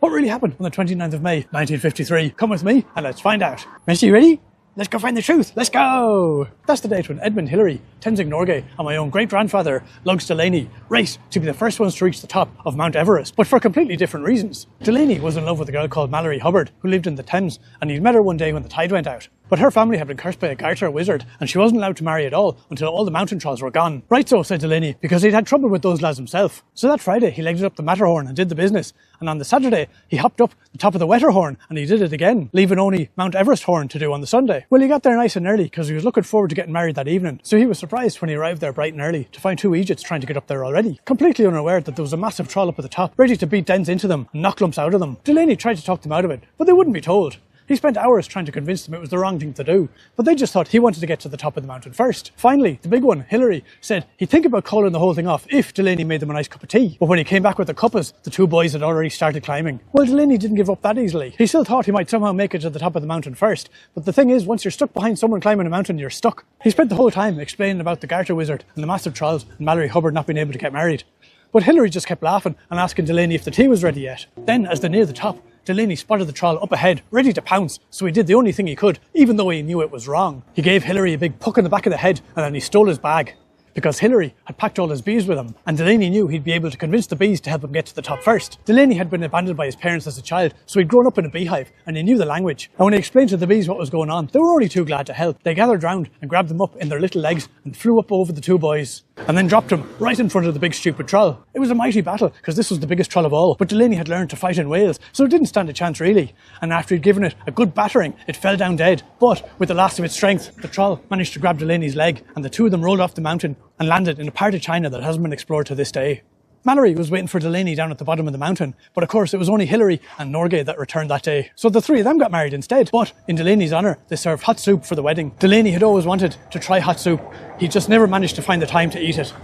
What really happened on the 29th of May 1953? Come with me and let's find out. Missy, ready? Let's go find the truth. Let's go! That's the date when Edmund Hillary, Tenzing Norgay and my own great-grandfather, Lugs Delaney, raced to be the first ones to reach the top of Mount Everest, but for completely different reasons. Delaney was in love with a girl called Mallory Hubbard, who lived in the Thames, and he'd met her one day when the tide went out. But her family had been cursed by a garter wizard, and she wasn't allowed to marry at all until all the mountain trolls were gone. Right so, said Delaney, because he'd had trouble with those lads himself. So that Friday, he legged up the Matterhorn and did the business, and on the Saturday, he hopped up the top of the Wetterhorn, and he did it again, leaving only Mount Everest Horn to do on the Sunday. Well, he got there nice and early, because he was looking forward to getting married that evening, so he was surprised when he arrived there bright and early to find two Egypts trying to get up there already, completely unaware that there was a massive troll up at the top, ready to beat dens into them and knock lumps out of them. Delaney tried to talk them out of it, but they wouldn't be told. He spent hours trying to convince them it was the wrong thing to do, but they just thought he wanted to get to the top of the mountain first. Finally, the big one, Hillary, said he'd think about calling the whole thing off if Delaney made them a nice cup of tea. But when he came back with the cuppas, the two boys had already started climbing. Well, Delaney didn't give up that easily. He still thought he might somehow make it to the top of the mountain first, but the thing is, once you're stuck behind someone climbing a mountain, you're stuck. He spent the whole time explaining about the garter wizard and the massive trolls and Mallory Hubbard not being able to get married. But Hillary just kept laughing and asking Delaney if the tea was ready yet. Then, as they neared the top, Delaney spotted the troll up ahead, ready to pounce, so he did the only thing he could, even though he knew it was wrong. He gave Hillary a big puck in the back of the head, and then he stole his bag, because Hillary had packed all his bees with him, and Delaney knew he'd be able to convince the bees to help him get to the top first. Delaney had been abandoned by his parents as a child, so he'd grown up in a beehive, and he knew the language. And when he explained to the bees what was going on, they were only too glad to help. They gathered round and grabbed them up in their little legs and flew up over the two boys, and then dropped him right in front of the big stupid troll. It was a mighty battle, because this was the biggest troll of all, but Delaney had learned to fight in Wales, so it didn't stand a chance really. And after he'd given it a good battering, it fell down dead. But with the last of its strength, the troll managed to grab Delaney's leg, and the two of them rolled off the mountain and landed in a part of China that hasn't been explored to this day. Mallory was waiting for Delaney down at the bottom of the mountain, but of course it was only Hillary and Norgay that returned that day. So the three of them got married instead. But in Delaney's honour, they served hot soup for the wedding. Delaney had always wanted to try hot soup. He just never managed to find the time to eat it.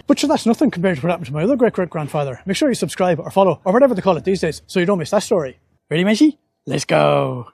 But sure, that's nothing compared to what happened to my other great-great-grandfather. Make sure you subscribe or follow, or whatever they call it these days, so you don't miss that story. Ready, matey? Let's go!